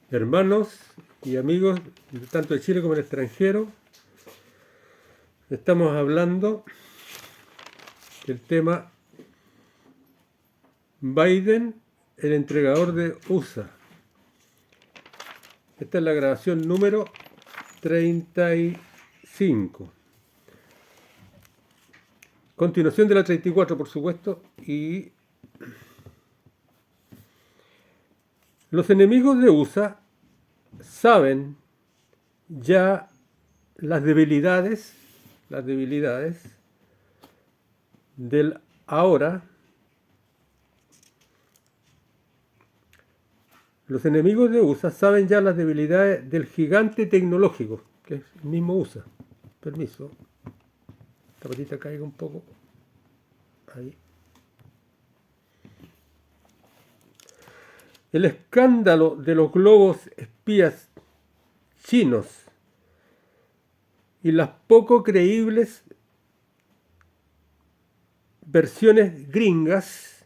Hermanos y amigos, tanto de Chile como del extranjero, estamos hablando del tema Biden, el entregador de USA. Esta es la grabación número 35. Continuación de la 34, por supuesto, y los enemigos de USA saben ya las debilidades del ahora. Los enemigos de USA saben ya las debilidades del gigante tecnológico, que es el mismo USA. Permiso. Esta patita caiga un poco. Ahí. El escándalo de los globos espías chinos y las poco creíbles versiones gringas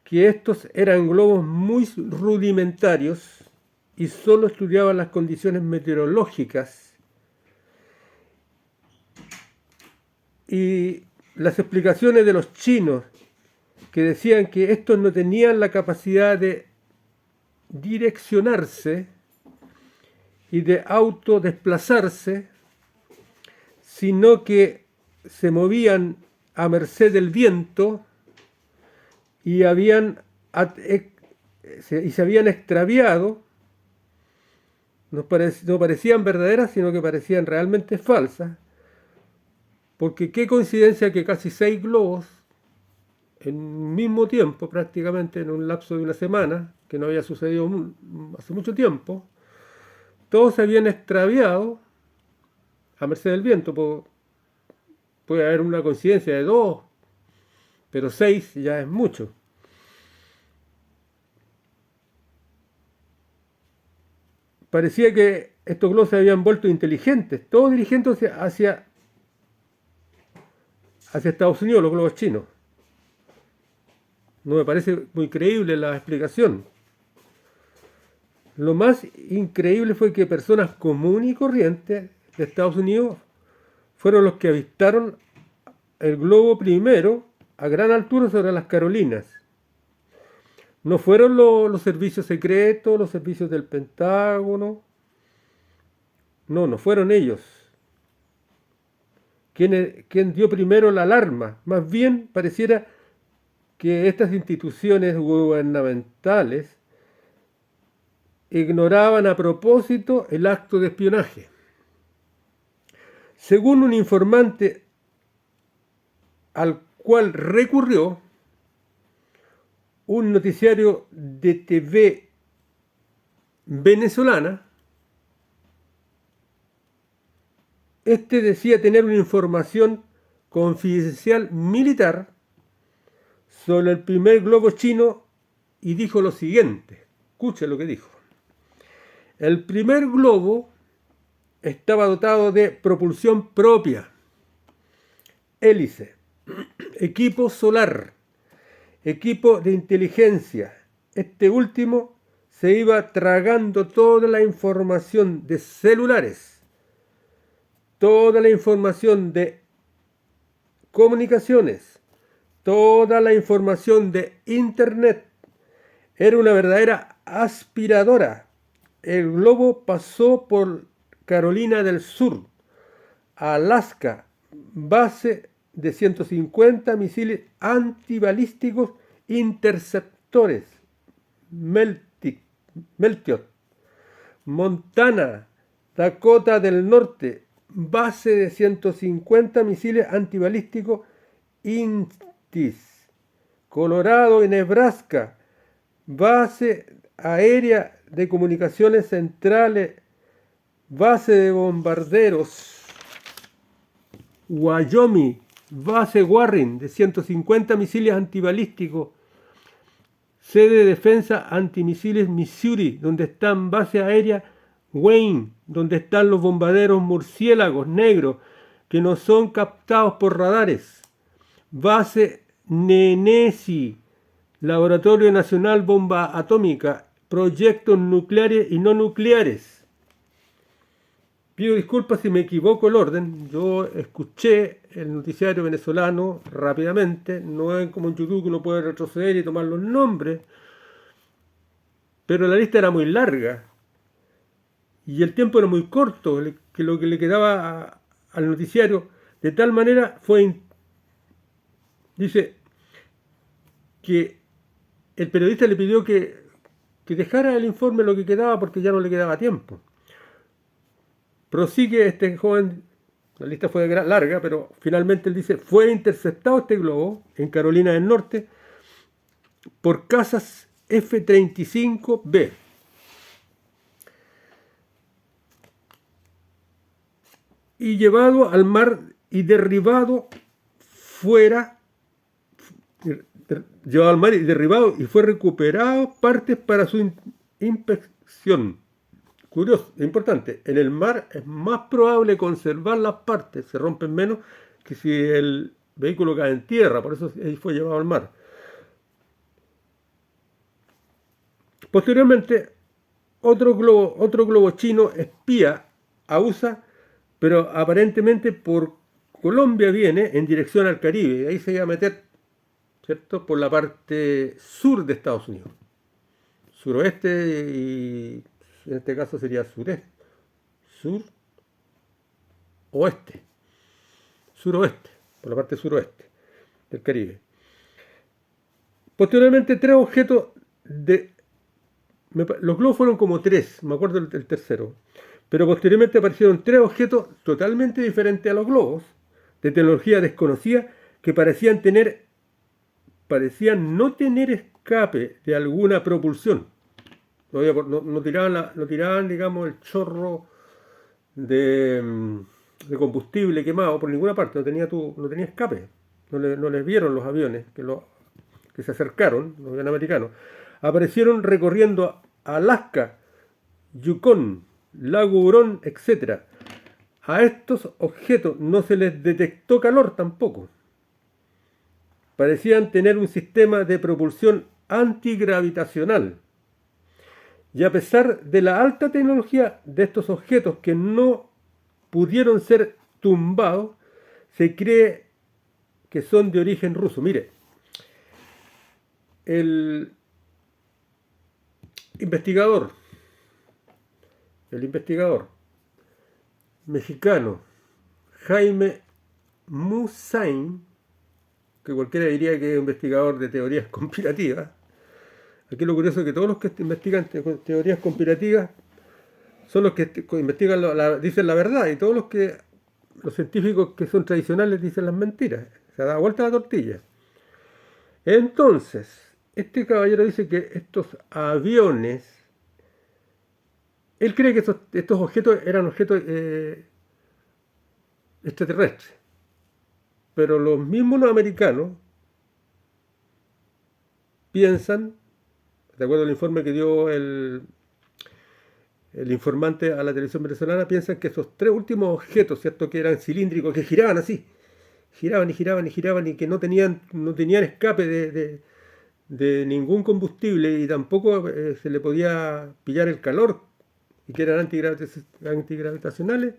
que estos eran globos muy rudimentarios y solo estudiaban las condiciones meteorológicas, y las explicaciones de los chinos que decían que estos no tenían la capacidad de direccionarse y de autodesplazarse, sino que se movían a merced del viento y se habían extraviado. No parecían verdaderas, sino que parecían realmente falsas, porque qué coincidencia que casi 6 globos en un mismo tiempo, prácticamente en un lapso de una semana, que no había sucedido hace mucho tiempo, todos se habían extraviado a merced del viento. Puede haber una coincidencia de 2, pero 6 ya es mucho. Parecía que estos globos se habían vuelto inteligentes, todos dirigiéndose hacia Estados Unidos, los globos chinos. No me parece muy creíble la explicación. Lo más increíble fue que personas comunes y corrientes de Estados Unidos fueron los que avistaron el globo primero a gran altura sobre las Carolinas. No fueron los servicios secretos, los servicios del Pentágono. No fueron ellos. ¿Quién dio primero la alarma? Más bien pareciera que estas instituciones gubernamentales ignoraban a propósito el acto de espionaje. Según un informante al cual recurrió un noticiario de TV venezolana, este decía tener una información confidencial militar sobre el primer globo chino y dijo lo siguiente. Escucha lo que dijo. El primer globo estaba dotado de propulsión propia, hélice, equipo solar, equipo de inteligencia. Este último se iba tragando toda la información de celulares, toda la información de comunicaciones, toda la información de internet. Era una verdadera aspiradora. El globo pasó por Carolina del Sur, Alaska, base de 150 misiles antibalísticos interceptores, Meltiot, Montana, Dakota del Norte, base de 150 misiles antibalísticos INTIS, Colorado y Nebraska, base aérea de comunicaciones centrales, base de bombarderos, Wyoming, base Warren de 150 misiles antibalísticos, sede de defensa antimisiles Missouri, donde están base aérea Wayne, donde están los bombarderos murciélagos negros que no son captados por radares, base Nenesi, Laboratorio Nacional Bomba Atómica proyectos nucleares y no nucleares. Pido disculpas si me equivoco el orden. Yo escuché el noticiario venezolano rápidamente. No es como en YouTube que uno puede retroceder y tomar los nombres. Pero la lista era muy larga. Y el tiempo era muy corto, que lo que le quedaba al noticiario. De tal manera dice que el periodista le pidió que dejara el informe lo que quedaba porque ya no le quedaba tiempo. Prosigue este joven, la lista fue larga, pero finalmente él dice, fue interceptado este globo en Carolina del Norte por cazas F-35B. Y llevado al mar y derribado y fue recuperado partes para su inspección. Curioso, importante, en el mar es más probable conservar las partes, se rompen menos que si el vehículo cae en tierra, por eso fue llevado al mar. Posteriormente, otro globo chino espía a USA, pero aparentemente por Colombia viene en dirección al Caribe, y ahí se iba a meter, ¿cierto?, por la parte sur de Estados Unidos. Suroeste y en este caso sería sureste, suroeste, por la parte suroeste del Caribe. Posteriormente, tres objetos los globos fueron como tres, me acuerdo el tercero, pero posteriormente aparecieron tres objetos totalmente diferentes a los globos, de tecnología desconocida, que parecían no tener escape de alguna propulsión. No tiraban, digamos, el chorro de combustible quemado por ninguna parte, no tenía escape. No les vieron los aviones que se acercaron, los aviones americanos. Aparecieron recorriendo Alaska, Yukon, Lago Hurón, etc. A estos objetos no se les detectó calor tampoco. Parecían tener un sistema de propulsión antigravitacional. Y a pesar de la alta tecnología de estos objetos que no pudieron ser tumbados, se cree que son de origen ruso. Mire, el investigador mexicano Jaime Musain, que cualquiera diría que es un investigador de teorías conspirativas. Aquí lo curioso es que todos los que investigan teorías conspirativas son los que investigan, dicen la verdad, y todos los científicos que son tradicionales dicen las mentiras. Se da vuelta la tortilla. Entonces, este caballero dice que estos aviones, él cree que estos objetos eran objetos extraterrestres, pero los mismos americanos piensan, de acuerdo al informe que dio el informante a la televisión venezolana, piensan que esos tres últimos objetos, ¿cierto?, que eran cilíndricos, que giraban así, giraban y que no tenían escape de ningún combustible y tampoco se le podía pillar el calor y que eran antigravitacionales.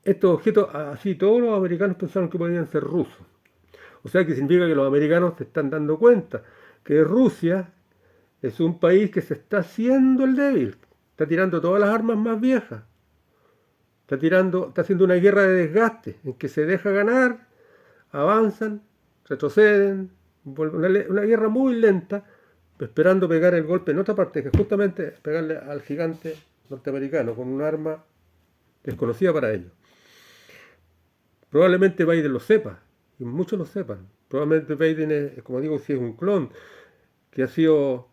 Estos objetos, así todos los americanos pensaron que podían ser rusos. O sea que significa que los americanos se están dando cuenta que Rusia es un país que se está haciendo el débil, está tirando todas las armas más viejas, está haciendo una guerra de desgaste en que se deja ganar, avanzan, retroceden, una guerra muy lenta, esperando pegar el golpe en otra parte, que es justamente pegarle al gigante norteamericano con un arma desconocida para ellos. Probablemente Biden lo sepa, y muchos lo sepan. Probablemente Biden es, como digo, si es un clon que ha sido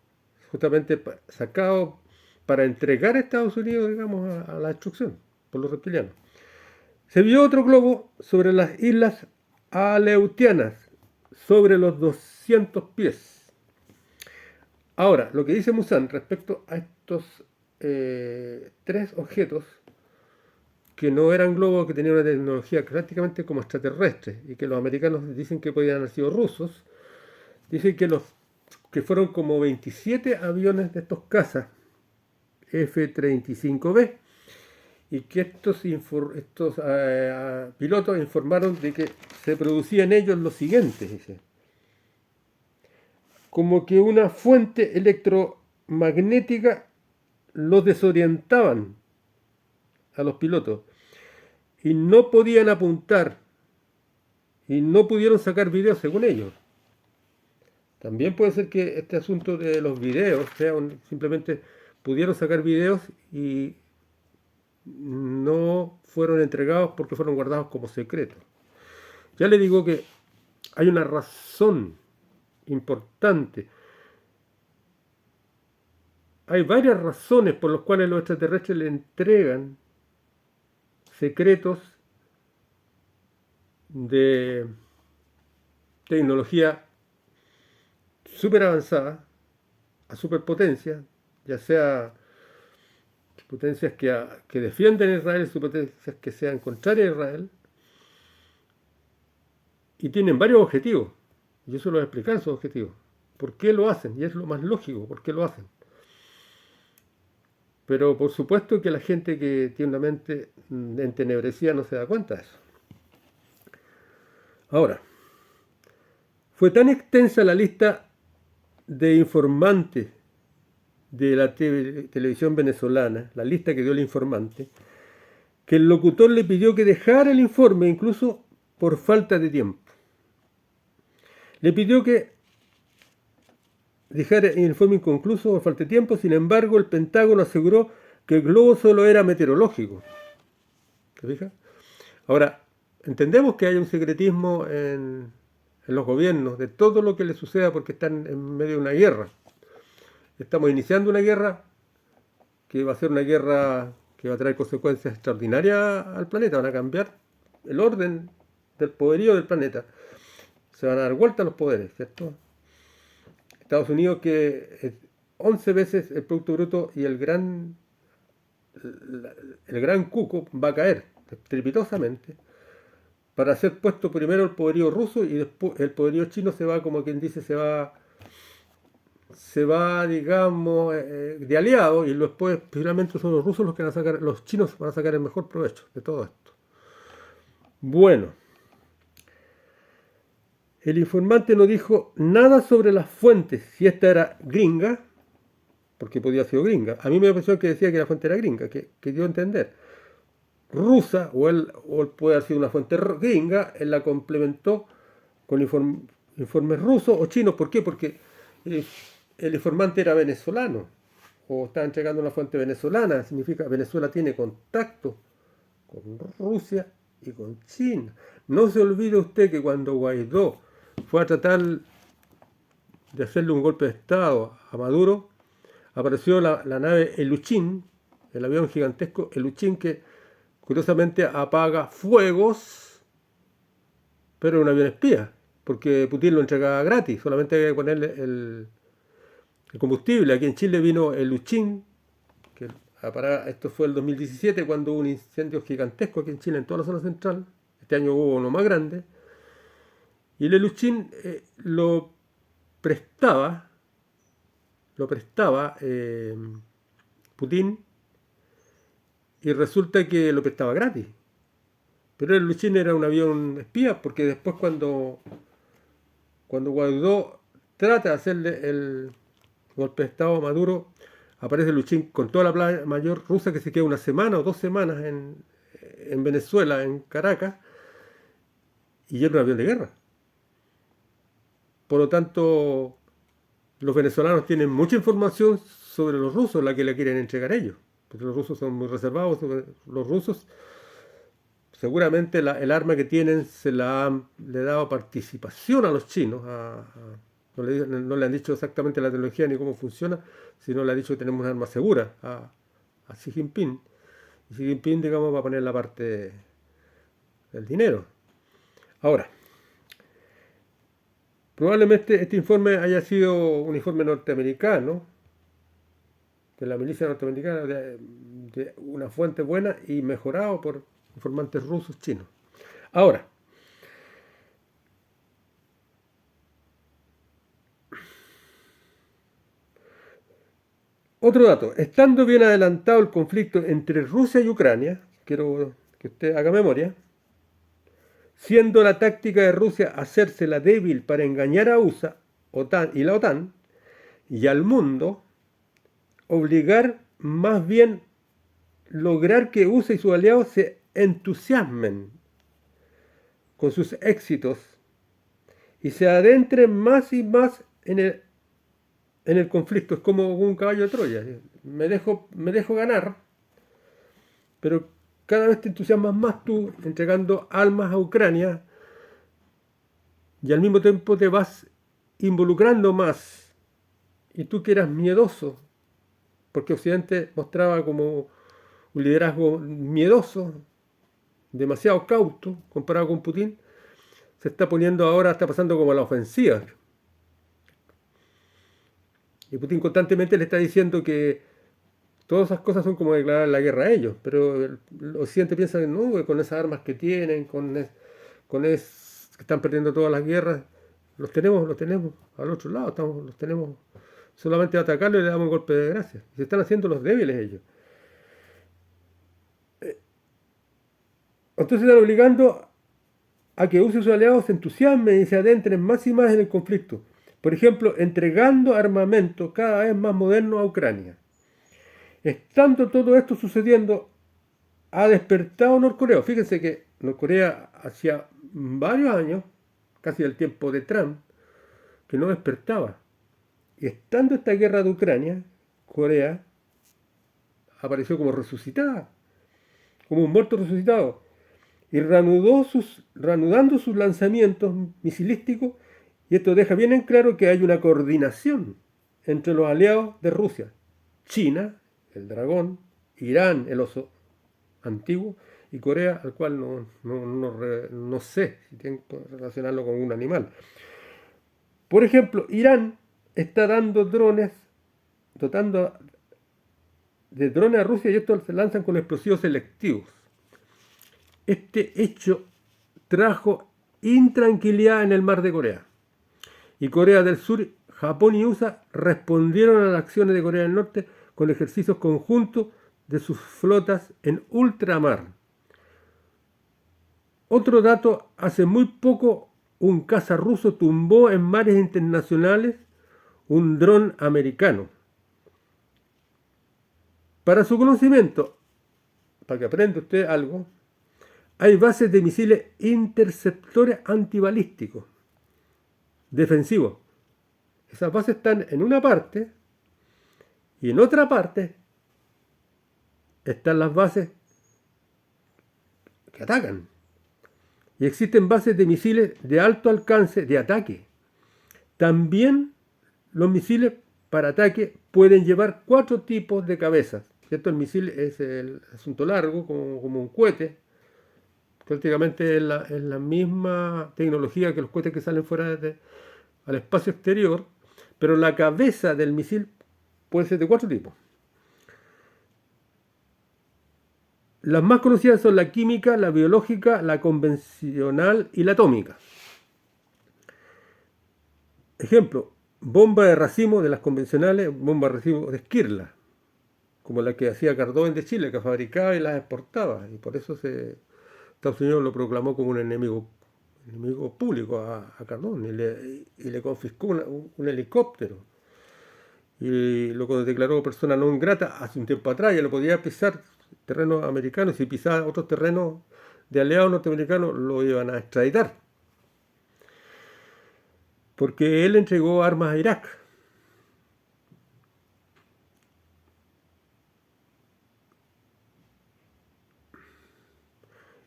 justamente sacado para entregar a Estados Unidos, digamos, a la destrucción por los reptilianos. Se vio otro globo sobre las islas Aleutianas, sobre los 200 pies. Ahora, lo que dice Musan respecto a estos tres objetos, que no eran globos, que tenían una tecnología prácticamente como extraterrestre, y que los americanos dicen que podían haber sido rusos, dicen que que fueron como 27 aviones de estos cazas F-35B, y que estos pilotos informaron de que se producía en ellos lo siguiente, dice, como que una fuente electromagnética los desorientaban a los pilotos y no podían apuntar y no pudieron sacar videos según ellos. También puede ser que este asunto de los videos sea simplemente pudieron sacar videos y no fueron entregados porque fueron guardados como secretos. Ya le digo que hay una razón importante. Hay varias razones por las cuales los extraterrestres le entregan secretos de tecnología súper avanzada a superpotencias, ya sea potencias que defienden a Israel, superpotencias que sean contrarias a Israel, y tienen varios objetivos. Yo se los voy a explicar esos objetivos. ¿Por qué lo hacen? Y es lo más lógico, ¿por qué lo hacen? Pero por supuesto que la gente que tiene una mente entenebrecida no se da cuenta de eso. Ahora, fue tan extensa la lista de informantes de la televisión venezolana, la lista que dio el informante, que el locutor le pidió que dejara el informe incluso por falta de tiempo. Le pidió que dejara el informe inconcluso por falta de tiempo, sin embargo el Pentágono aseguró que el globo solo era meteorológico. ¿Te fijas? Ahora, entendemos que hay un secretismo en los gobiernos de todo lo que les suceda porque están en medio de una guerra. Estamos iniciando una guerra que va a ser una guerra que va a traer consecuencias extraordinarias al planeta. Van a cambiar el orden del poderío del planeta. Se van a dar vuelta los poderes, ¿cierto? Estados Unidos, que es 11 veces el Producto Bruto y el gran cuco, va a caer estrepitosamente para ser puesto primero el poderío ruso y después el poderío chino se va, como quien dice, se va, digamos, de aliado, y después finalmente son los rusos los que van a sacar, los chinos van a sacar el mejor provecho de todo esto. Bueno, el informante no dijo nada sobre las fuentes, si esta era gringa, porque podía ser gringa. A mí me pareció que decía que la fuente era gringa, que dio a entender. Rusa, o él puede haber sido una fuente gringa, él la complementó con informes rusos o chinos. ¿Por qué? Porque el informante era venezolano, o estaba entregando una fuente venezolana, significa Venezuela tiene contacto con Rusia y con China. No se olvide usted que cuando Guaidó fue a tratar de hacerle un golpe de Estado a Maduro, apareció la nave Eluchín, el avión gigantesco Eluchín, que curiosamente apaga fuegos, pero es un avión espía, porque Putin lo entregaba gratis, solamente hay que ponerle el combustible. Aquí en Chile vino el Luchín, que esto fue el 2017, cuando hubo un incendio gigantesco aquí en Chile, en toda la zona central. Este año hubo uno más grande. Y el Luchín lo prestaba Putin, y resulta que lo prestaba gratis. Pero el Luchín era un avión espía, porque después cuando Guaidó trata de hacerle el golpe de Estado a Maduro, aparece Luchín con toda la playa mayor rusa, que se queda una semana o 2 semanas en Venezuela, en Caracas, y era un avión de guerra. Por lo tanto, los venezolanos tienen mucha información sobre los rusos, la que le quieren entregar ellos, porque los rusos son muy reservados. Los rusos, seguramente el arma que tienen le ha dado participación a los chinos. No le han dicho exactamente la tecnología ni cómo funciona, sino le han dicho que tenemos un arma segura a Xi Jinping. Y Xi Jinping, digamos, va a poner la parte del dinero. Ahora, probablemente este informe haya sido un informe norteamericano, de la milicia norteamericana, de una fuente buena y mejorado por informantes rusos, chinos. Ahora, Otro dato, estando bien adelantado el conflicto entre Rusia y Ucrania, quiero que usted haga memoria, siendo la táctica de Rusia hacerse la débil para engañar a USA y la OTAN y al mundo, obligar más bien lograr que USA y sus aliados se entusiasmen con sus éxitos y se adentren más y más en el conflicto. Es como un caballo de Troya. Me dejo ganar, pero cada vez te entusiasmas más tú entregando armas a Ucrania y al mismo tiempo te vas involucrando más. Y tú que eras miedoso, porque Occidente mostraba como un liderazgo miedoso, demasiado cauto comparado con Putin, se está poniendo ahora, está pasando como a la ofensiva. Y Putin constantemente le está diciendo que todas esas cosas son como declarar la guerra a ellos, pero el Occidente piensa que no, que con esas armas que tienen, que están perdiendo todas las guerras, los tenemos al otro lado, los tenemos solamente a atacarlos y le damos un golpe de gracia. Se están haciendo los débiles ellos. Entonces están obligando a que use sus aliados se entusiasmen y se adentren más y más en el conflicto. Por ejemplo, entregando armamento cada vez más moderno a Ucrania. Estando todo esto sucediendo, ha despertado Norcorea. Fíjense que Norcorea hacía varios años, casi el tiempo de Trump, que no despertaba. Y estando esta guerra de Ucrania, Corea apareció como resucitada, como un muerto resucitado, y reanudando sus lanzamientos misilísticos, y esto deja bien en claro que hay una coordinación entre los aliados de Rusia, China, el dragón, Irán, el oso antiguo, y Corea, al cual no sé si tengo que relacionarlo con un animal. Por ejemplo, Irán está dando drones, dotando de drones a Rusia y estos se lanzan con explosivos selectivos. Este hecho trajo intranquilidad en el mar de Corea. Y Corea del Sur, Japón y USA respondieron a las acciones de Corea del Norte con ejercicios conjuntos de sus flotas en ultramar. Otro dato, hace muy poco un caza ruso tumbó en mares internacionales un dron americano. Para su conocimiento, para que aprenda usted algo, hay bases de misiles interceptores antibalísticos defensivos. Esas bases están en una parte y en otra parte están las bases que atacan. Y existen bases de misiles de alto alcance de ataque. También los misiles para ataque pueden llevar 4 tipos de cabezas. ¿Cierto? El misil es el asunto largo, como un cohete. Prácticamente es la misma tecnología que los cohetes que salen fuera al espacio exterior, pero la cabeza del misil puede ser de 4 tipos. Las más conocidas son la química, la biológica, la convencional y la atómica. Ejemplo, bomba de racimo de las convencionales, bomba de racimo de esquirla, como la que hacía Cardón de Chile, que fabricaba y las exportaba. Y por eso Estados Unidos lo proclamó como un enemigo público a Cardón y le confiscó un helicóptero. Y lo declaró persona no grata hace un tiempo atrás, ya no podía pisar terrenos americanos. Si pisaba otros terrenos de aliados norteamericanos, lo iban a extraditar. Porque él entregó armas a Irak.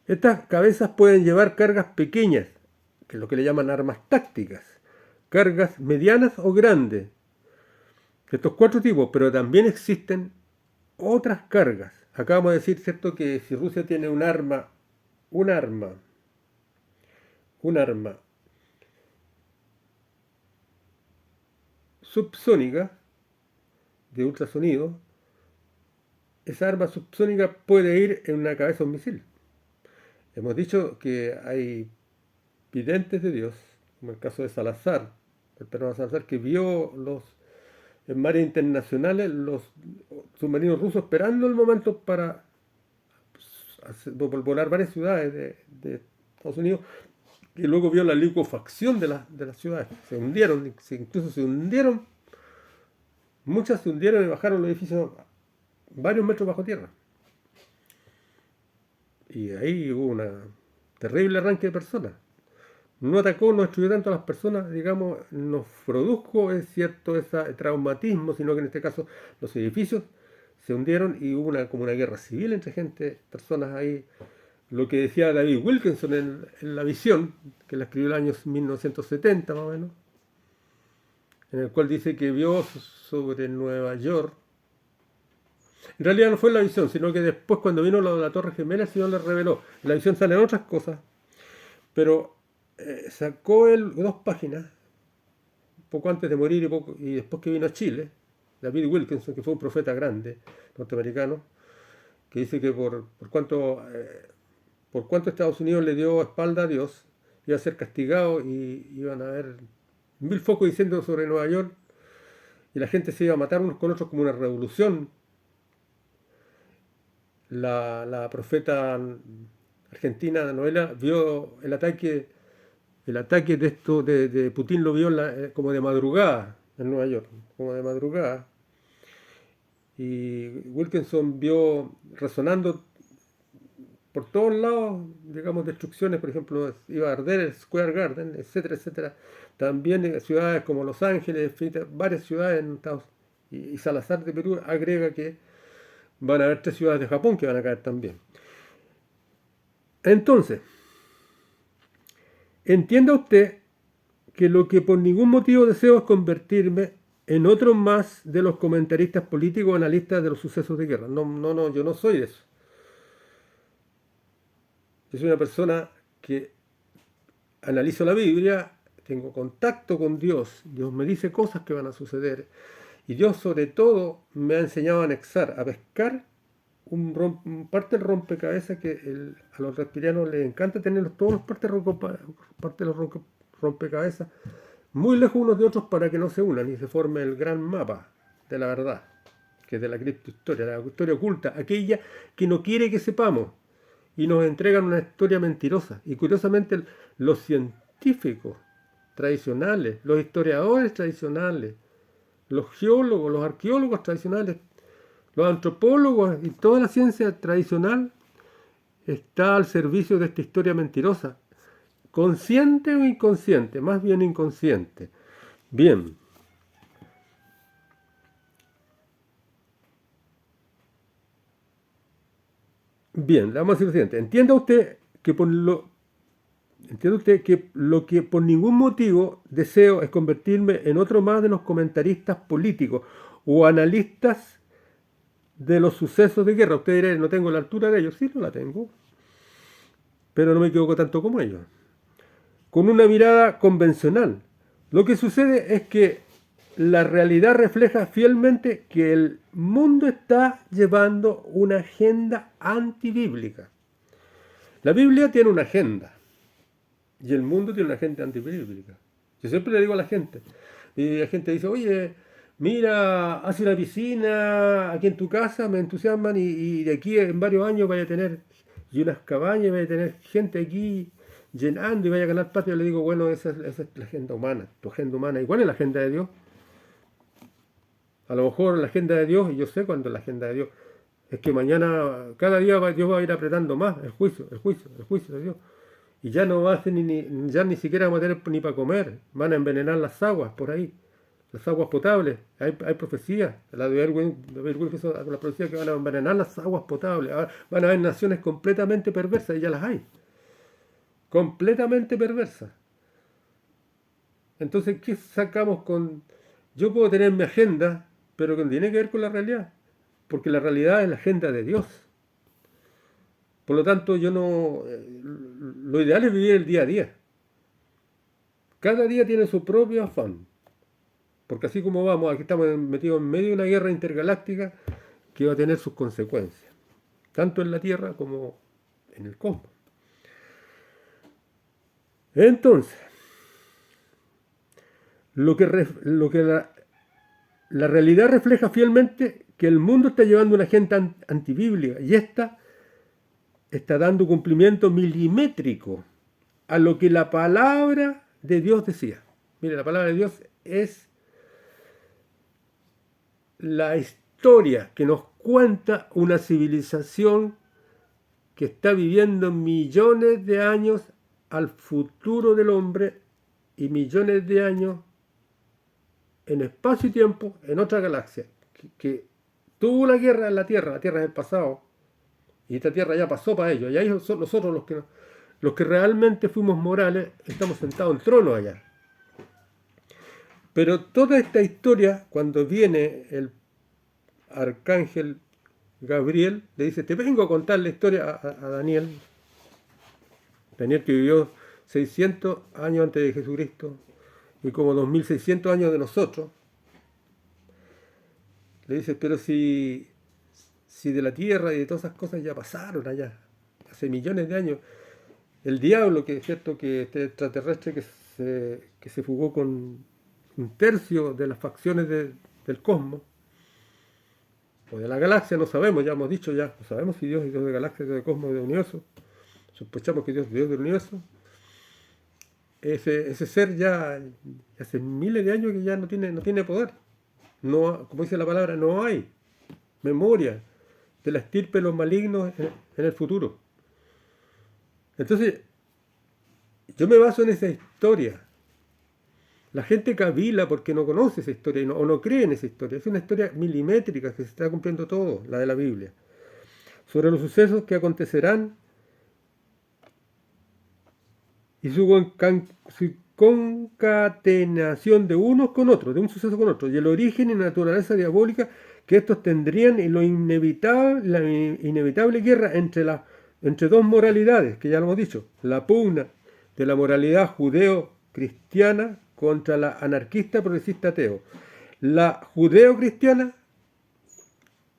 Estas cabezas pueden llevar cargas pequeñas, que es lo que le llaman armas tácticas, cargas medianas o grandes, de estos 4 tipos, pero también existen otras cargas. Acabamos de decir, ¿cierto?, que si Rusia tiene un arma subsónica de ultrasonido, esa arma subsónica puede ir en una cabeza de un misil. Hemos dicho que hay videntes de Dios, como el caso de Salazar, el peruano Salazar, que vio en mares internacionales los submarinos rusos esperando el momento para volar varias ciudades de Estados Unidos, y luego vio la licuefacción de las ciudades. Se hundieron, incluso se hundieron, muchas se hundieron y bajaron los edificios varios metros bajo tierra. Y ahí hubo una terrible arranque de personas. No atacó, no destruyó tanto a las personas, digamos, nos produjo, es cierto, ese traumatismo, sino que en este caso los edificios se hundieron y hubo como una guerra civil entre gente, personas ahí. Lo que decía David Wilkinson en La Visión, que la escribió en el año 1970 más o menos, en el cual dice que vio sobre Nueva York. En realidad no fue en La Visión, sino que después cuando vino lo de la Torre Gemela el Señor le reveló. En La Visión salen otras cosas, pero sacó él 2 páginas, poco antes de morir y después que vino a Chile, David Wilkinson, que fue un profeta grande, norteamericano, que dice que por cuanto Estados Unidos le dio espalda a Dios, iba a ser castigado y iban a haber 1000 focos diciendo sobre Nueva York, y la gente se iba a matar unos con otros como una revolución. La profeta argentina de novela vio el ataque de esto de Putin, lo vio como de madrugada en Nueva York, como de madrugada. Y Wilkinson vio resonando por todos lados, digamos, destrucciones, por ejemplo, iba a arder el Square Garden, etcétera, etcétera. También en ciudades como Los Ángeles, varias ciudades en Estados Unidos. Y Salazar de Perú agrega que van a haber 3 ciudades de Japón que van a caer también. Entonces, entienda usted que lo que por ningún motivo deseo es convertirme en otro más de los comentaristas políticos o analistas de los sucesos de guerra. No, yo no soy de eso. Yo soy una persona que analizo la Biblia, tengo contacto con Dios, Dios me dice cosas que van a suceder, y Dios sobre todo me ha enseñado a anexar, a pescar parte del rompecabezas que a los reptilianos les encanta tener todos los partes de los rompecabezas muy lejos unos de otros para que no se unan y se forme el gran mapa de la verdad, que es de la criptohistoria, la historia oculta, aquella que no quiere que sepamos, y nos entregan una historia mentirosa. Y curiosamente los científicos tradicionales, los historiadores tradicionales, los geólogos, los arqueólogos tradicionales, los antropólogos y toda la ciencia tradicional está al servicio de esta historia mentirosa, consciente o inconsciente, más bien inconsciente. Bien. Bien, le vamos a decir lo siguiente. Entienda usted que lo que por ningún motivo deseo es convertirme en otro más de los comentaristas políticos o analistas de los sucesos de guerra. Usted dirá, no tengo la altura de ellos. Sí, no la tengo, pero no me equivoco tanto como ellos. Con una mirada convencional. Lo que sucede es que la realidad refleja fielmente que el mundo está llevando una agenda antibíblica. La Biblia tiene una agenda y el mundo tiene una agenda antibíblica. Yo siempre le digo a la gente, y la gente dice, oye, mira, haz una piscina aquí en tu casa, me entusiasman y de aquí en varios años vaya a tener y unas cabañas, vaya a tener gente aquí llenando y vaya a ganar patria. Yo le digo, bueno, esa es la agenda humana, tu agenda humana. ¿Y cuál es la agenda de Dios? A lo mejor la agenda de Dios, y yo sé cuándo es la agenda de Dios, es que mañana, cada día Dios va a ir apretando más el juicio de Dios. Y ya no va a hacer ya ni siquiera vamos a tener ni para comer, van a envenenar las aguas por ahí, las aguas potables. Hay profecías, la de Wilkinson, la profecía que van a envenenar las aguas potables. Ahora van a haber naciones completamente perversas, y ya las hay, completamente perversas. Entonces, ¿qué sacamos con...? Yo puedo tener mi agenda, pero que no tiene que ver con la realidad, porque la realidad es la agenda de Dios. Por lo tanto, yo no... Lo ideal es vivir el día a día. Cada día tiene su propio afán. Porque así como vamos, aquí estamos metidos en medio de una guerra intergaláctica que va a tener sus consecuencias, tanto en la Tierra como en el cosmos. Entonces, lo que la realidad refleja fielmente que el mundo está llevando una agenda antibíblica y esta está dando cumplimiento milimétrico a lo que la palabra de Dios decía. Mire, la palabra de Dios es la historia que nos cuenta una civilización que está viviendo millones de años al futuro del hombre y millones de años en espacio y tiempo en otra galaxia, que tuvo una guerra en la Tierra es el pasado, y esta Tierra ya pasó para ellos, y ahí son nosotros los que realmente fuimos morales, estamos sentados en trono allá. Pero toda esta historia, cuando viene el arcángel Gabriel, le dice, te vengo a contar la historia a Daniel. Daniel que vivió 600 años antes de Jesucristo y como 2600 años de nosotros. Le dice, pero si de la tierra y de todas esas cosas ya pasaron allá, hace millones de años. El diablo, que es cierto que este extraterrestre que se fugó con un tercio de las facciones del cosmos, o de la galaxia, no sabemos, ya hemos dicho ya, no sabemos si Dios es Dios de galaxia, Dios de cosmos, del universo, sospechamos que Dios es Dios del universo. Ese ser ya hace miles de años que ya no tiene poder. No, como dice la palabra, no hay memoria de la estirpe de los malignos en el futuro. Entonces, yo me baso en esa historia. La gente cavila porque no conoce esa historia o no cree en esa historia. Es una historia milimétrica que se está cumpliendo todo, la de la Biblia. Sobre los sucesos que acontecerán y su concatenación de unos con otros, de un suceso con otro, y el origen y naturaleza diabólica que estos tendrían y la inevitable guerra entre dos moralidades, que ya lo hemos dicho, la pugna de la moralidad judeo-cristiana contra la anarquista progresista ateo. La judeo-cristiana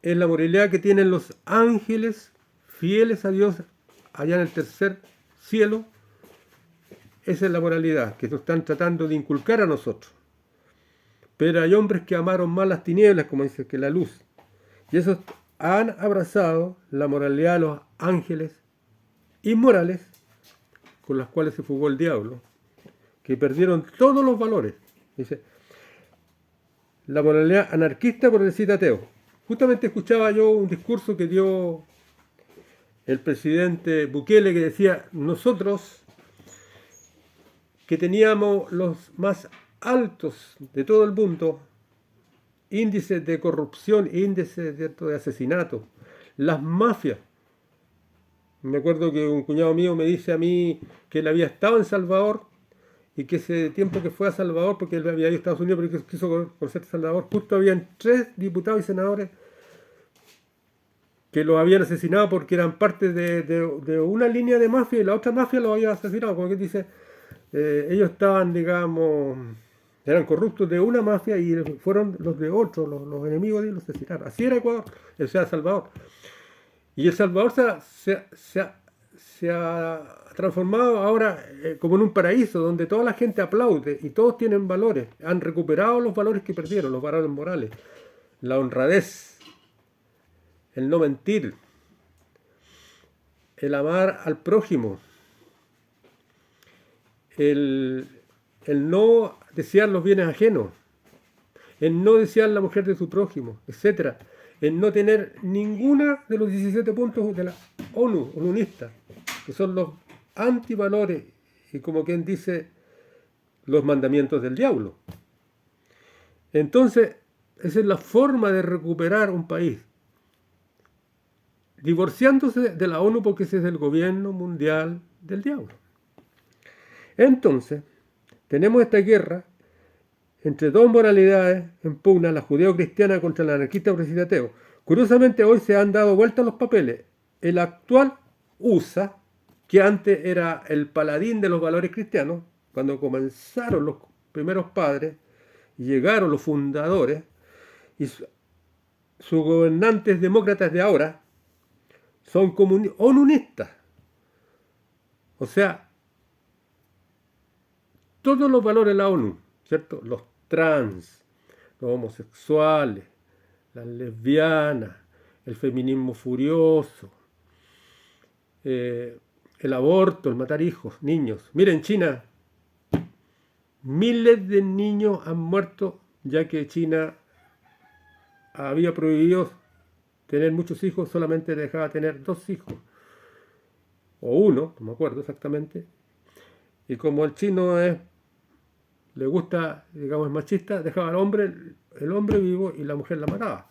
es la moralidad que tienen los ángeles fieles a Dios allá en el tercer cielo. Esa es la moralidad que nos están tratando de inculcar a nosotros. Pero hay hombres que amaron más las tinieblas, como dice, que la luz. Y esos han abrazado la moralidad de los ángeles inmorales, con las cuales se fugó el diablo, que perdieron todos los valores. Dice, la moralidad anarquista por decir ateo. Justamente escuchaba yo un discurso que dio el presidente Bukele que decía, nosotros que teníamos los más altos de todo el mundo, índices de corrupción, índices de asesinato, las mafias. Me acuerdo que un cuñado mío me dice a mí que él había estado en Salvador y que ese tiempo que fue a Salvador, porque él había ido a Estados Unidos, pero quiso conocer Salvador, justo habían 3 diputados y senadores que los habían asesinado porque eran parte de una línea de mafia y la otra mafia los había asesinado. Como que dice, ellos estaban, digamos, eran corruptos de una mafia y fueron los de otro, los enemigos de ellos los asesinaron. Así era Ecuador, o sea, Salvador. Y El Salvador se ha transformado ahora como en un paraíso donde toda la gente aplaude y todos tienen valores. Han recuperado los valores que perdieron, los valores morales, la honradez, el no mentir, el amar al prójimo, el no desear los bienes ajenos, el no desear la mujer de su prójimo, etcétera, el no tener ninguna de los 17 puntos de la ONU, unionista, que son los antivalores y como quien dice los mandamientos del diablo. Entonces, esa es la forma de recuperar un país, divorciándose de la ONU porque ese es el gobierno mundial del diablo. Entonces, tenemos esta guerra entre dos moralidades en pugna, la judeo-cristiana contra la anarquista progresista ateo. Curiosamente, hoy se han dado vueltas los papeles. El actual USA, que antes era el paladín de los valores cristianos, cuando comenzaron los primeros padres y llegaron los fundadores, y sus gobernantes demócratas de ahora son onunistas. O sea, todos los valores de la ONU, ¿cierto? Los trans, los homosexuales, las lesbianas, el feminismo furioso, el aborto, el matar hijos, niños. Miren, China, miles de niños han muerto ya que China había prohibido tener muchos hijos, solamente dejaba tener 2 hijos, o uno, no me acuerdo exactamente, y como el chino le gusta, digamos, es machista, dejaba al hombre, el hombre vivo y la mujer la mataba.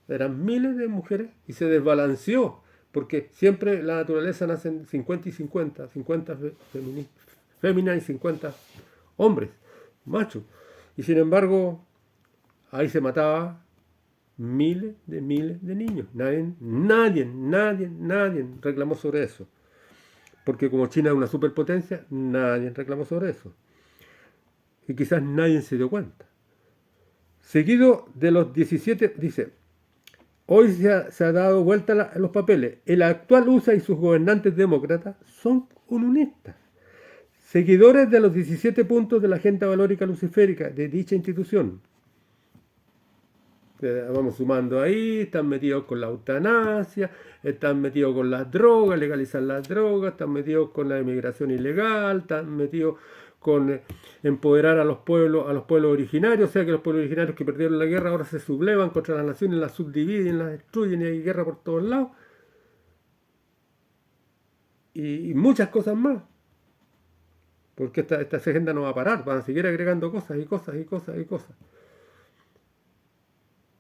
Eran miles de mujeres y se desbalanceó, porque siempre la naturaleza nacen 50 y 50, 50 féminas y 50 hombres, machos. Y sin embargo, ahí se mataba miles de niños. Nadie reclamó sobre eso. Porque como China es una superpotencia, nadie reclamó sobre eso. Y quizás nadie se dio cuenta. Seguido de los 17, dice, hoy se ha dado vuelta en los papeles. El actual USA y sus gobernantes demócratas son comunistas, seguidores de los 17 puntos de la agenda valórica luciférica de dicha institución. Vamos sumando ahí, están metidos con la eutanasia, están metidos con las drogas, legalizar las drogas, están metidos con la inmigración ilegal, están metidos con empoderar a los pueblos originarios, o sea que los pueblos originarios que perdieron la guerra ahora se sublevan contra las naciones, las subdividen, las destruyen y hay guerra por todos lados. Y muchas cosas más. Porque esta agenda no va a parar, van a seguir agregando cosas y cosas y cosas y cosas.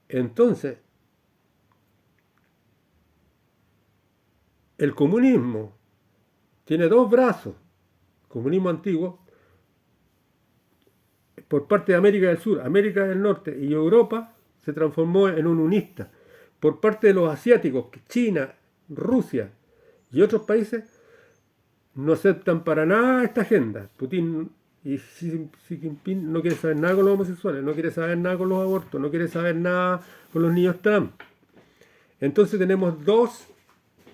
Entonces, el comunismo tiene 2 brazos. Comunismo antiguo, por parte de América del Sur, América del Norte y Europa, se transformó en un unista. Por parte de los asiáticos, China, Rusia y otros países, no aceptan para nada esta agenda. Putin y Xi Jinping no quiere saber nada con los homosexuales, no quiere saber nada con los abortos, no quiere saber nada con los niños trans. Entonces tenemos 2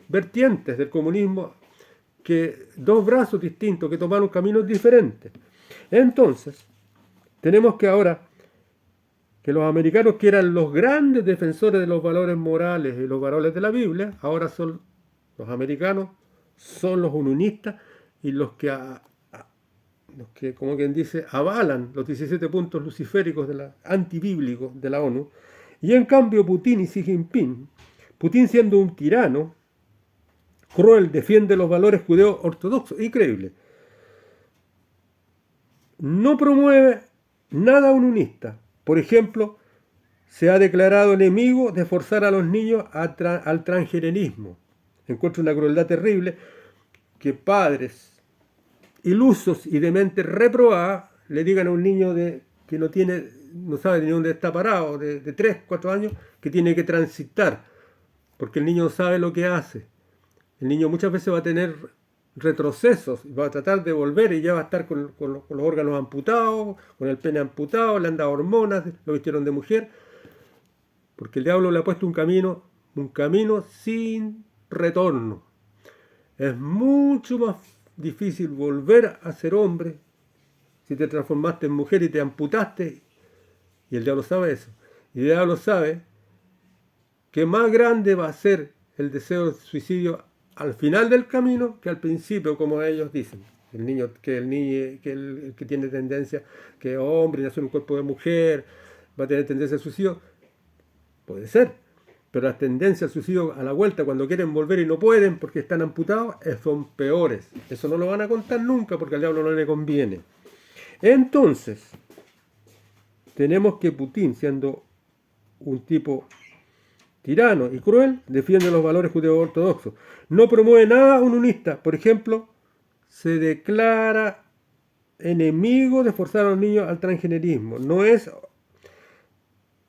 vertientes del comunismo, 2 brazos distintos que tomaron caminos diferentes. Entonces, tenemos que ahora que los americanos, que eran los grandes defensores de los valores morales y los valores de la Biblia, ahora son los americanos, son los unionistas y los que, como quien dice, avalan los 17 puntos luciféricos antibíblicos de la ONU. Y en cambio Putin y Xi Jinping, Putin siendo un tirano, cruel, defiende los valores judeo-ortodoxos, increíble. No promueve nada unionista. Por ejemplo, se ha declarado enemigo de forzar a los niños al transgenerismo. Encuentro una crueldad terrible que padres ilusos y de mente reprobada le digan a un niño que no sabe ni dónde está parado, de 3, 4 años, que tiene que transitar, porque el niño no sabe lo que hace. El niño muchas veces va a tener retrocesos, va a tratar de volver y ya va a estar con los órganos amputados, con el pene amputado, le han dado hormonas, lo vistieron de mujer, porque el diablo le ha puesto un camino sin retorno. Es mucho más difícil volver a ser hombre si te transformaste en mujer y te amputaste, y el diablo sabe eso. Y el diablo sabe que más grande va a ser el deseo de suicidio al final del camino que al principio, como ellos dicen. El que tiene tendencia, que es hombre y nace en un cuerpo de mujer, va a tener tendencia al suicidio. Puede ser, pero las tendencias al suicidio a la vuelta, cuando quieren volver y no pueden porque están amputados, son peores. Eso no lo van a contar nunca porque al diablo no le conviene. Entonces, tenemos que Putin, siendo un tipo tirano y cruel, defiende los valores judeo-ortodoxos. No promueve nada unionista. Por ejemplo, se declara enemigo de forzar a los niños al transgenerismo. No es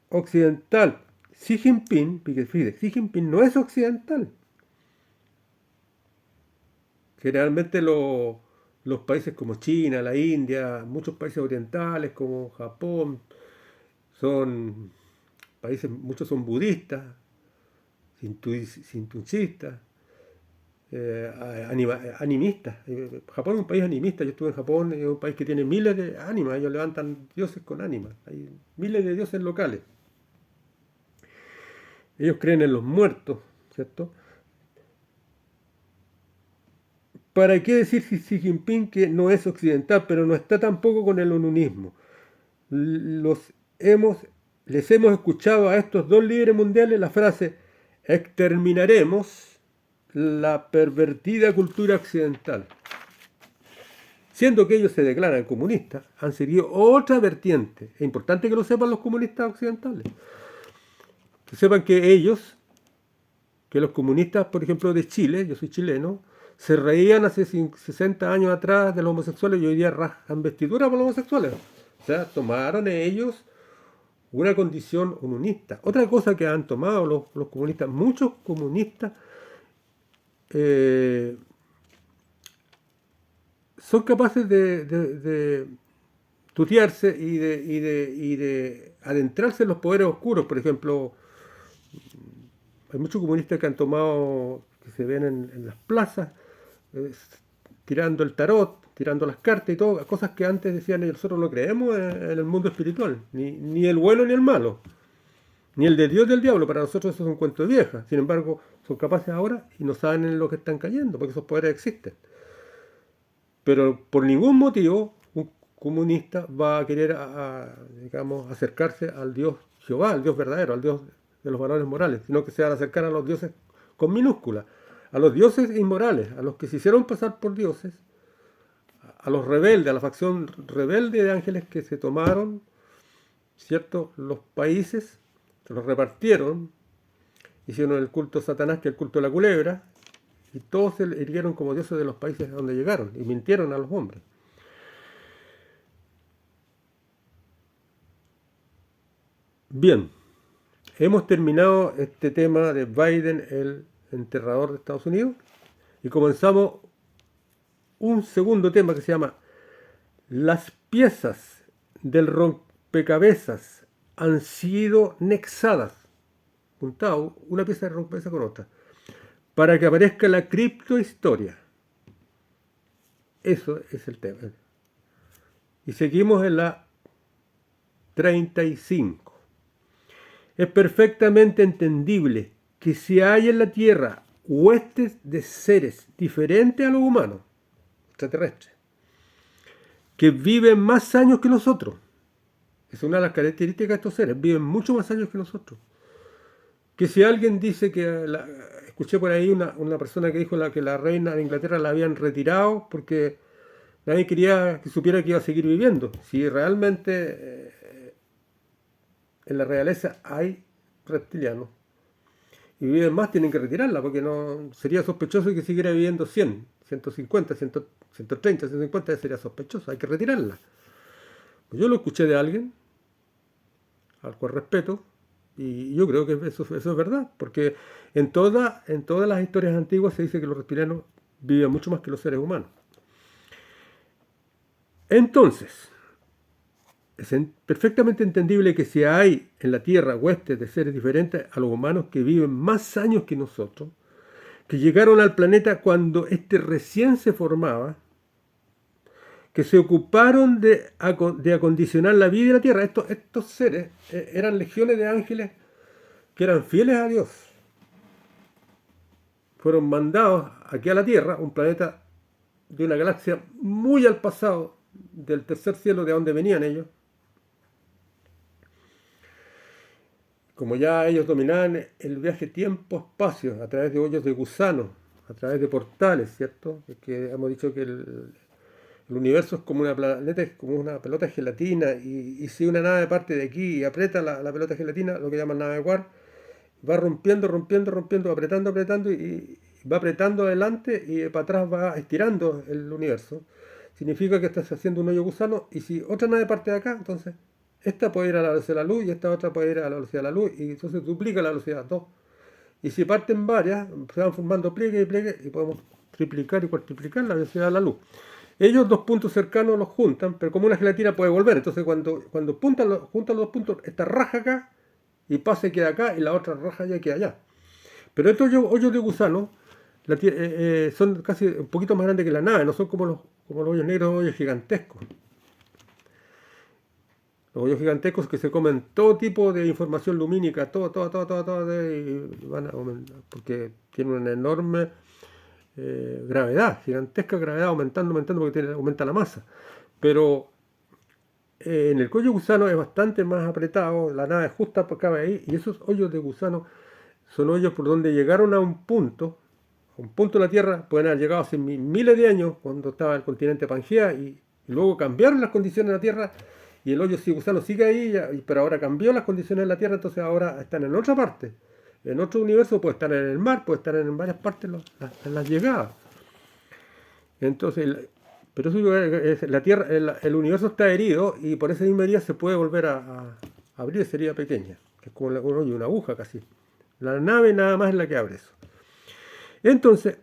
occidental. Xi Jinping no es occidental. Generalmente los países como China, la India, muchos países orientales como Japón, son países, muchos son budistas, sintuchistas, animistas. Japón es un país animista. Yo estuve en Japón, es un país que tiene miles de ánimas. Ellos levantan dioses con ánimas. Hay miles de dioses locales. Ellos creen en los muertos, ¿cierto? ¿Para qué decir Xi Jinping que no es occidental, pero no está tampoco con el onunismo? Los hemos, les hemos escuchado a estos dos líderes mundiales la frase exterminaremos la pervertida cultura occidental. Siendo que ellos se declaran comunistas, han seguido otra vertiente. Es importante que lo sepan los comunistas occidentales. Que sepan que ellos, que los comunistas, por ejemplo, de Chile, yo soy chileno, se reían hace 60 años atrás de los homosexuales y hoy día rajan vestiduras por los homosexuales. O sea, tomaron ellos una condición unionista. Otra cosa que han tomado los comunistas, muchos comunistas son capaces de tutearse y de adentrarse en los poderes oscuros. Por ejemplo, hay muchos comunistas que han tomado, que se ven en las plazas, tirando el tarot, tirando las cartas y todo, cosas que antes decían nosotros no creemos en el mundo espiritual, ni el bueno ni el malo, ni el de Dios ni el diablo, para nosotros eso es un cuento de vieja. Sin embargo, son capaces ahora y no saben en lo que están cayendo, porque esos poderes existen. Pero por ningún motivo un comunista va a querer, digamos, acercarse al Dios Jehová, al Dios verdadero, al Dios de los valores morales, sino que se van a acercar a los dioses con minúscula, a los dioses inmorales, a los que se hicieron pasar por dioses, a los rebeldes, a la facción rebelde de ángeles que se tomaron, ¿cierto?, los países, se los repartieron, hicieron el culto a Satanás, que es el culto de la culebra, y todos se erguieron como dioses de los países a donde llegaron, y mintieron a los hombres. Bien, hemos terminado este tema de Biden, el enterrador de Estados Unidos, y comenzamos un segundo tema que se llama las piezas del rompecabezas han sido nexadas, juntado una pieza de rompecabezas con otra, para que aparezca la criptohistoria. Eso es el tema. Y seguimos en la 35. Es perfectamente entendible que si hay en la Tierra huestes de seres diferentes a los humanos, extraterrestres, que viven más años que nosotros. Es una de las características de estos seres, viven mucho más años que nosotros. Que si alguien dice que, escuché por ahí una persona que dijo que la reina de Inglaterra la habían retirado porque nadie quería que supiera que iba a seguir viviendo. Si realmente en la realeza hay reptilianos y viven más, tienen que retirarla, porque no sería sospechoso que siguiera viviendo 100, 150, 130, 150, sería sospechoso, hay que retirarla. Pues yo lo escuché de alguien, al cual respeto, y yo creo que eso es verdad, porque en todas las historias antiguas se dice que los reptilianos viven mucho más que los seres humanos. Entonces, es perfectamente entendible que si hay en la Tierra huestes de seres diferentes a los humanos que viven más años que nosotros, que llegaron al planeta cuando este recién se formaba, que se ocuparon de acondicionar la vida de la Tierra. Estos seres eran legiones de ángeles que eran fieles a Dios. Fueron mandados aquí a la Tierra, un planeta de una galaxia muy al pasado, del tercer cielo de donde venían ellos. Como ya ellos dominaban el viaje tiempo-espacio a través de hoyos de gusano, a través de portales, ¿cierto? Es que hemos dicho que el universo es como una planeta, es como una pelota de gelatina, y si una nave parte de aquí y aprieta la pelota de gelatina, lo que llaman nave Warp, va rompiendo, apretando, y va apretando adelante y para atrás va estirando el universo. Significa que estás haciendo un hoyo gusano, y si otra nave parte de acá, entonces esta puede ir a la velocidad de la luz y esta otra puede ir a la velocidad de la luz, y entonces duplica la velocidad 2. Y si parten varias, se van formando pliegues y podemos triplicar y cuatriplicar la velocidad de la luz. Ellos dos puntos cercanos los juntan, pero como una gelatina puede volver. Entonces cuando juntan los dos puntos, esta raja acá y pasa y queda acá, y la otra raja ya queda allá. Pero estos hoyos de gusano, son casi un poquito más grandes que la nave, no son como los hoyos negros, hoyos gigantescos. Los hoyos gigantescos que se comen todo tipo de información lumínica, todo, y van a porque tienen una enorme gravedad, gigantesca gravedad, aumentando, porque aumenta la masa. Pero en el cuello de gusano es bastante más apretado, la nave justa cabe ahí, y esos hoyos de gusano son hoyos por donde llegaron a un punto de la Tierra, pueden haber llegado hace miles de años, cuando estaba el continente Pangea, y luego cambiaron las condiciones de la Tierra, y el hoyo gusano sigue ahí, pero ahora cambió las condiciones de la Tierra, entonces ahora están en otra parte, en otro universo, puede estar en el mar, puede estar en varias partes en las llegadas. Entonces, pero eso la Tierra, el universo está herido, y por esa misma herida se puede volver a abrir esa herida pequeña, que es como un hoyo, una aguja casi. La nave nada más es la que abre eso. Entonces,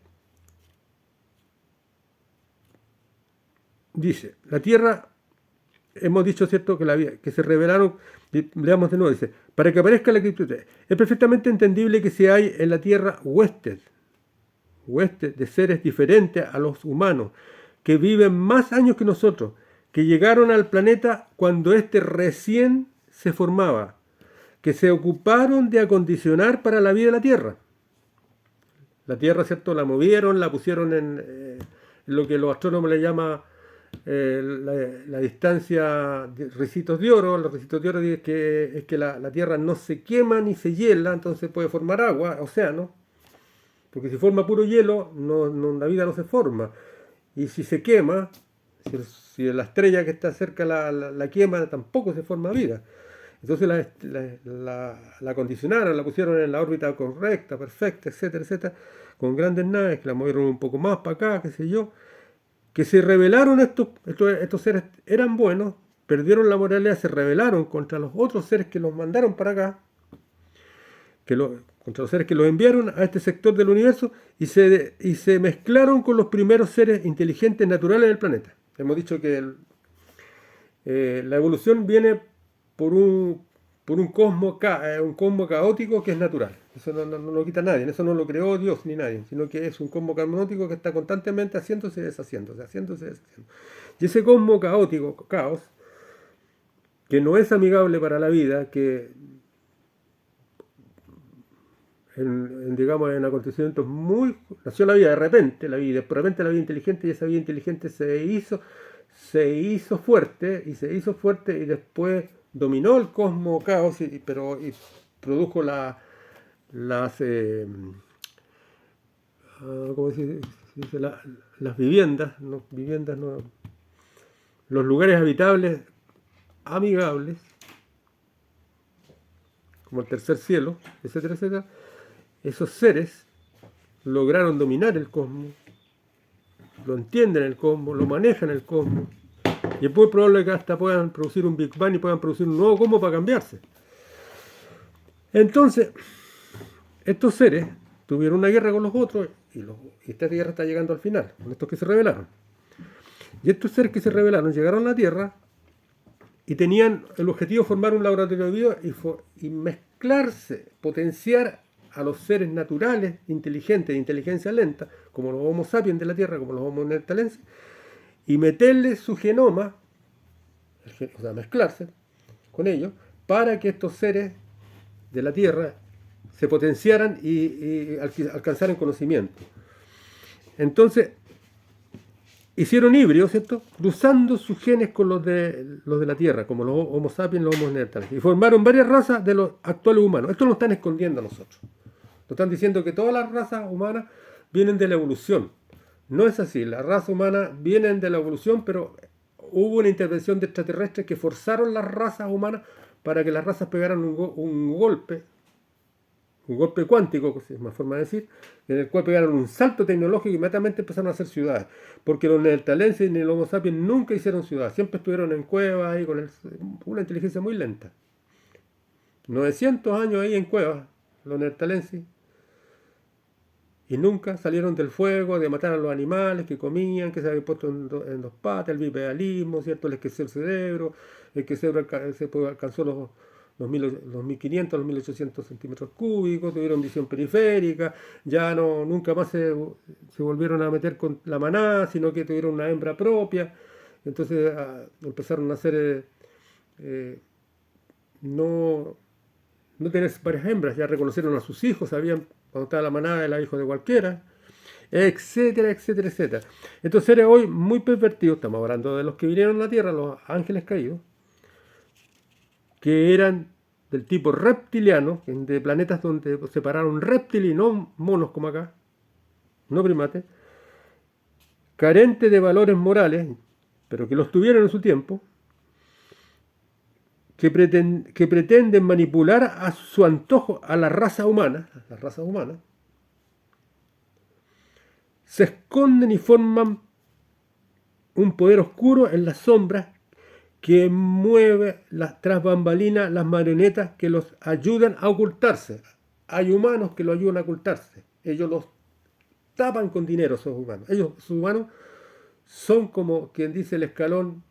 dice, la Tierra, hemos dicho, ¿cierto?, que se revelaron, leamos de nuevo, dice, para que aparezca la actitud, es perfectamente entendible que si hay en la Tierra huestes de seres diferentes a los humanos, que viven más años que nosotros, que llegaron al planeta cuando éste recién se formaba, que se ocuparon de acondicionar para la vida de la Tierra. La Tierra, ¿cierto?, la movieron, la pusieron en lo que los astrónomos le llaman la distancia de ricitos de oro. Los ricitos de oro es que la Tierra no se quema ni se hiela, entonces puede formar agua, océano. Porque si forma puro hielo, la vida no se forma. Y si se quema, si la estrella que está cerca la quema, tampoco se forma vida. Entonces la acondicionaron, la pusieron en la órbita correcta, perfecta, etcétera, etcétera, con grandes naves que la movieron un poco más para acá, qué sé yo, que se rebelaron estos seres, eran buenos, perdieron la moralidad, se rebelaron contra los otros seres que los mandaron para acá, contra los seres que los enviaron a este sector del universo, y se mezclaron con los primeros seres inteligentes naturales del planeta. Hemos dicho que la evolución viene por un cosmos caótico que es natural. Eso no lo quita nadie, eso no lo creó Dios ni nadie, sino que es un cosmos caótico que está constantemente haciéndose y deshaciéndose, haciéndose y deshaciendo. Y ese cosmos caótico, caos, que no es amigable para la vida, que digamos, en acontecimientos nació la vida de repente, de repente la vida inteligente, y esa vida inteligente se hizo fuerte y después dominó el cosmos caos, pero produjo ¿cómo se dice? Las viviendas, los lugares habitables amigables, como el tercer cielo, etcétera, etcétera. Esos seres lograron dominar el cosmos, lo entienden el cosmos, lo manejan el cosmos, y es muy probable que hasta puedan producir un Big Bang y puedan producir un nuevo cosmos para cambiarse. Entonces, estos seres tuvieron una guerra con los otros, y esta guerra está llegando al final, con estos que se rebelaron. Y estos seres que se rebelaron llegaron a la Tierra y tenían el objetivo de formar un laboratorio de vida y mezclarse, potenciar a los seres naturales, inteligentes, de inteligencia lenta, como los Homo sapiens de la Tierra, como los Homo neanderthalenses, y meterle su genoma, o sea, mezclarse con ellos, para que estos seres de la Tierra se potenciaran y alcanzaran conocimiento. Entonces, hicieron híbridos, ¿cierto?, cruzando sus genes con los de la Tierra, como los Homo sapiens, los Homo neanderthalenses, y formaron varias razas de los actuales humanos. Esto lo están escondiendo a nosotros. Nos están diciendo que todas las razas humanas vienen de la evolución. No es así, las razas humanas vienen de la evolución, pero hubo una intervención de extraterrestres que forzaron las razas humanas para que las razas pegaran un golpe cuántico, es una forma de decir, en el cual pegaron un salto tecnológico y inmediatamente empezaron a hacer ciudades. Porque los neanderthalenses ni los Homo sapiens nunca hicieron ciudades, siempre estuvieron en cuevas ahí con una inteligencia muy lenta. 900 años ahí en cuevas, los neanderthalenses, y nunca salieron del fuego, de matar a los animales que comían, que se habían puesto en dos patas, el bipedalismo, ¿cierto?, el esquecer el cerebro, el que se alcanzó los 1500, los 1800 centímetros cúbicos, tuvieron visión periférica, ya no, nunca más se volvieron a meter con la manada, sino que tuvieron una hembra propia. Entonces empezaron a hacer, no, no tener varias hembras, ya reconocieron a sus hijos, sabían cuando estaba la manada era hijo de cualquiera, etcétera, etcétera, etcétera. Entonces seres hoy muy pervertidos, estamos hablando de los que vinieron a la Tierra, los ángeles caídos, que eran del tipo reptiliano, de planetas donde separaron reptiles y no monos como acá, no primates, carentes de valores morales, pero que los tuvieron en su tiempo, que pretenden manipular a su antojo a la raza humana, las razas humanas, se esconden y forman un poder oscuro en las sombras que mueve tras bambalinas las marionetas que los ayudan a ocultarse. Hay humanos que lo ayudan a ocultarse. Ellos los tapan con dinero, esos humanos. Esos humanos son como quien dice el escalón.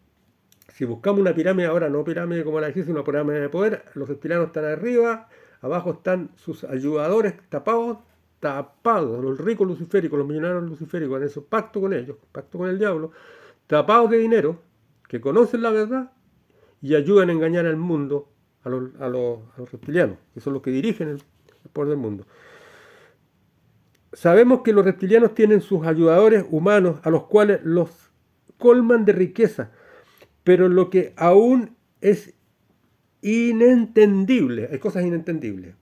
Si buscamos una pirámide, ahora no pirámide como la dijiste, una pirámide de poder, los reptilianos están arriba, abajo están sus ayudadores tapados, los ricos luciféricos, los millonarios luciféricos, en eso pacto con ellos, pacto con el diablo, tapados de dinero, que conocen la verdad y ayudan a engañar al mundo, a los reptilianos, que son los que dirigen el poder del mundo. Sabemos que los reptilianos tienen sus ayudadores humanos a los cuales los colman de riqueza, pero lo que aún es inentendible, hay cosas inentendibles,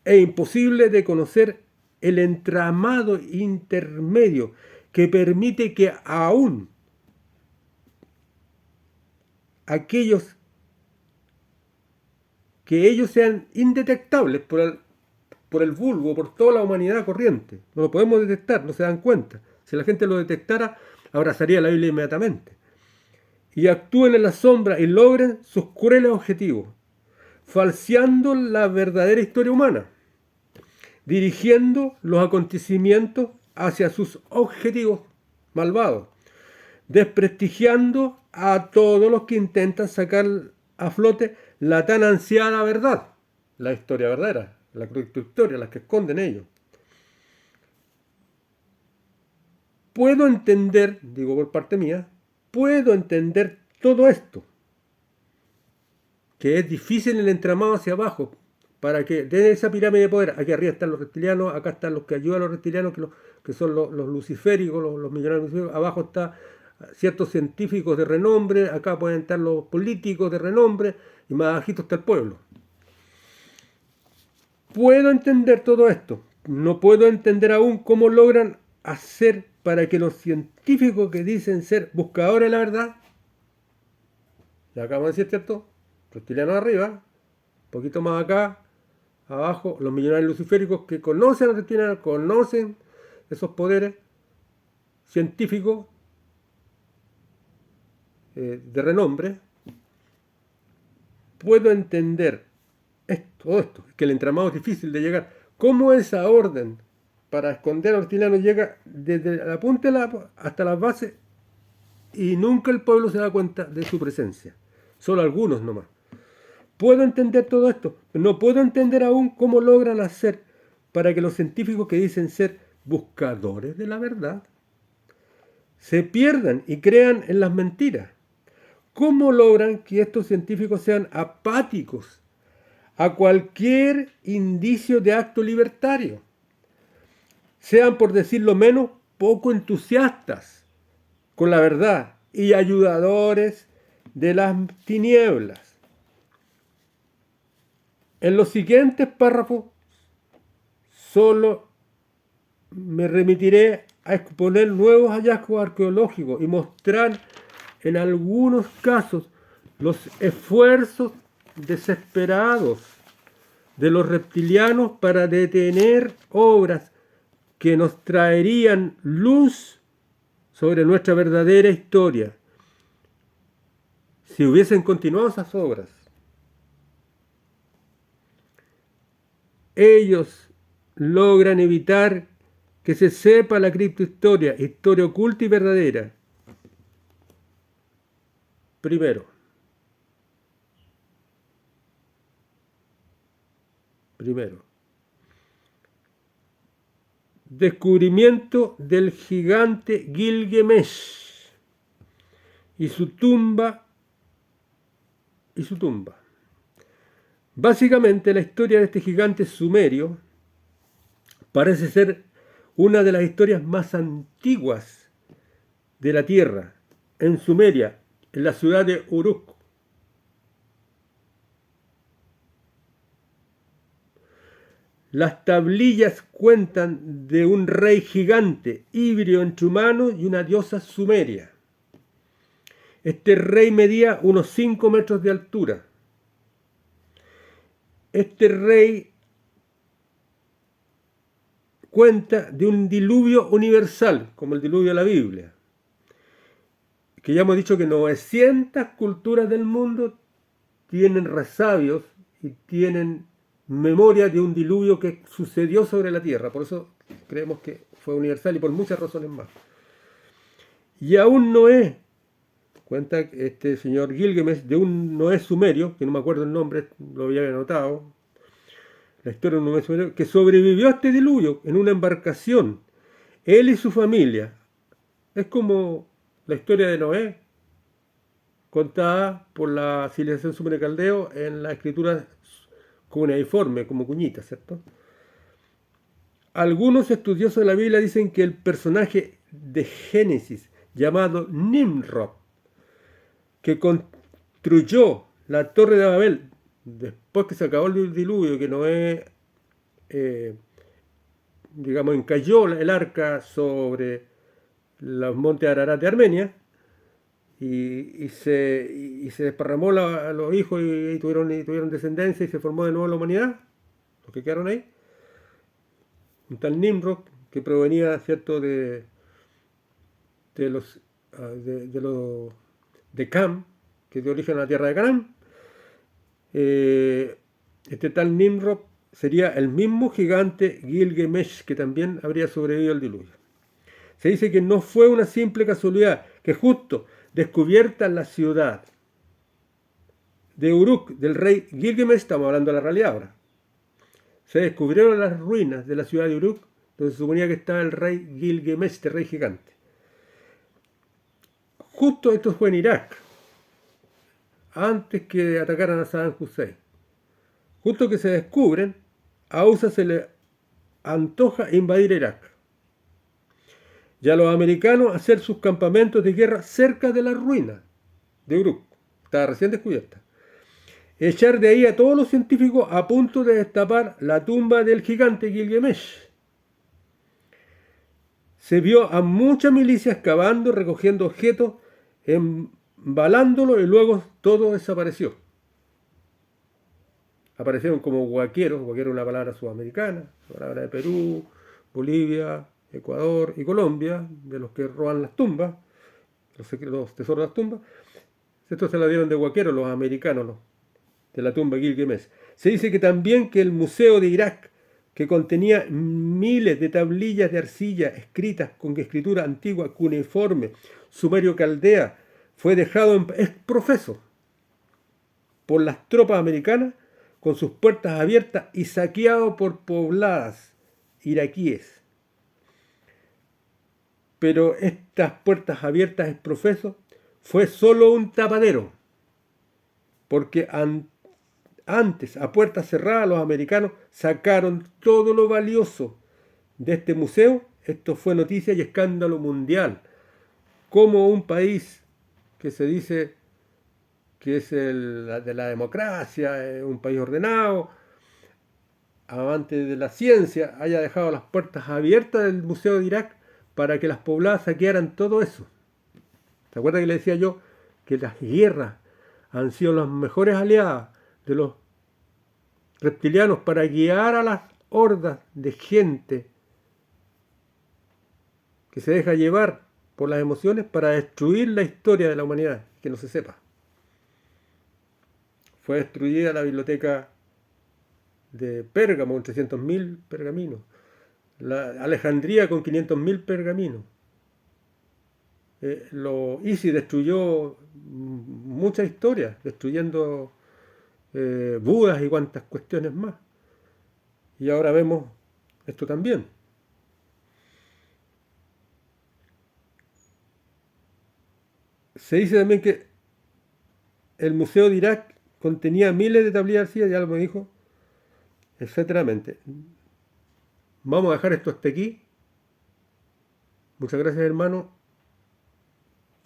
e imposible de conocer el entramado intermedio que permite que aún aquellos que ellos sean indetectables por el vulgo, por toda la humanidad corriente. No lo podemos detectar, no se dan cuenta. Si la gente lo detectara, abrazaría la Biblia inmediatamente. Y actúen en la sombra y logren sus crueles objetivos, falseando la verdadera historia humana, dirigiendo los acontecimientos hacia sus objetivos malvados, desprestigiando a todos los que intentan sacar a flote la tan ansiada verdad, la historia verdadera, la historia, las que esconden ellos. Puedo entender, digo por parte mía, puedo entender todo esto, que es difícil el entramado hacia abajo, para que de esa pirámide de poder, aquí arriba están los reptilianos, acá están los que ayudan a los reptilianos, que son los luciféricos, los millonarios luciféricos, abajo está ciertos científicos de renombre, acá pueden estar los políticos de renombre, y más abajito está el pueblo. Puedo entender todo esto, no puedo entender aún cómo logran hacer para que los científicos que dicen ser buscadores de la verdad, ya acabamos de decir, ¿cierto? Reptilianos arriba, un poquito más acá, abajo, los millonarios luciféricos que conocen a los reptilianos, conocen esos poderes científicos de renombre. Puedo entender todo esto, que el entramado es difícil de llegar. ¿Cómo esa orden para esconder a los reptilianos llega desde la punta hasta las bases y nunca el pueblo se da cuenta de su presencia? Solo algunos nomás. Puedo entender todo esto, pero no puedo entender aún cómo logran hacer para que los científicos que dicen ser buscadores de la verdad se pierdan y crean en las mentiras. ¿Cómo logran que estos científicos sean apáticos a cualquier indicio de acto libertario? Sean, por decirlo menos, poco entusiastas con la verdad y ayudadores de las tinieblas. En los siguientes párrafos solo me remitiré a exponer nuevos hallazgos arqueológicos y mostrar en algunos casos los esfuerzos desesperados de los reptilianos para detener obras que nos traerían luz sobre nuestra verdadera historia. Si hubiesen continuado esas obras, ellos logran evitar que se sepa la criptohistoria, historia oculta y verdadera. Primero, primero. Descubrimiento del gigante Gilgamesh y su tumba. Básicamente, la historia de este gigante sumerio parece ser una de las historias más antiguas de la Tierra, en Sumeria, en la ciudad de Uruk. Las tablillas cuentan de un rey gigante, híbrido entre humano y una diosa sumeria. Este rey medía unos 5 metros de altura. Este rey cuenta de un diluvio universal, como el diluvio de la Biblia, que ya hemos dicho que 900 culturas del mundo tienen resabios y tienen memoria de un diluvio que sucedió sobre la tierra. Por eso creemos que fue universal y por muchas razones más. Y aún Noé, cuenta este señor Gilgamesh, de un Noé sumerio, que no me acuerdo el nombre, lo había anotado, la historia de un Noé sumerio, que sobrevivió a este diluvio en una embarcación, él y su familia. Es como la historia de Noé, contada por la civilización sumeria caldeo en la escritura cuneiforme, como cuñita, ¿cierto? Algunos estudiosos de la Biblia dicen que el personaje de Génesis, llamado Nimrod, que construyó la Torre de Babel después que se acabó el diluvio, que Noé, encalló el arca sobre los montes Ararat de Armenia, y se desparramó a los hijos y tuvieron descendencia y se formó de nuevo la humanidad, los que quedaron ahí. Un tal Nimrod que provenía, ¿cierto?, de Cam, que dio origen a la tierra de Canaán. Este tal Nimrod sería el mismo gigante Gilgamesh que también habría sobrevivido al diluvio. Se dice que no fue una simple casualidad, que justo descubierta la ciudad de Uruk del rey Gilgamesh, estamos hablando de la realidad ahora, se descubrieron las ruinas de la ciudad de Uruk, donde se suponía que estaba el rey Gilgamesh, este rey gigante. Justo esto fue en Irak, antes que atacaran a Saddam Hussein. Justo que se descubren, a USA se le antoja invadir Irak. Y a los americanos hacer sus campamentos de guerra cerca de las ruinas de Uruk. Estaba recién descubierta. Echar de ahí a todos los científicos a punto de destapar la tumba del gigante Gilgamesh. Se vio a muchas milicias excavando, recogiendo objetos, embalándolo y luego todo desapareció. Aparecieron como huaqueros, huaquero es una palabra sudamericana, una palabra de Perú, Bolivia, Ecuador y Colombia, de los que roban las tumbas, los tesoros de las tumbas. Estos se la dieron de huaqueros los americanos, de la tumba Gilgamesh. Se dice que también que el museo de Irak, que contenía miles de tablillas de arcilla escritas con escritura antigua, cuneiforme, sumerio caldea, fue dejado exprofeso por las tropas americanas con sus puertas abiertas y saqueado por pobladas iraquíes. Pero estas puertas abiertas exprofeso fue solo un tapadero, porque antes, a puertas cerradas, los americanos sacaron todo lo valioso de este museo. Esto fue noticia y escándalo mundial. Como un país que se dice que es de la democracia, un país ordenado, amante de la ciencia, haya dejado las puertas abiertas del Museo de Irak para que las pobladas saquearan todo eso. ¿Se acuerdan que le decía yo que las guerras han sido las mejores aliadas de los reptilianos para guiar a las hordas de gente que se deja llevar por las emociones para destruir la historia de la humanidad, que no se sepa? Fue destruida la biblioteca de Pérgamo con 300.000 pergaminos, la Alejandría con 500.000 pergaminos. ISIS destruyó muchas historias, destruyendo Budas y cuantas cuestiones más. Y ahora vemos esto también. Se dice también que el Museo de Irak contenía miles de tablillas de arcilla, ya lo me dijo, etcétera. Vamos a dejar esto hasta aquí. Muchas gracias, hermano.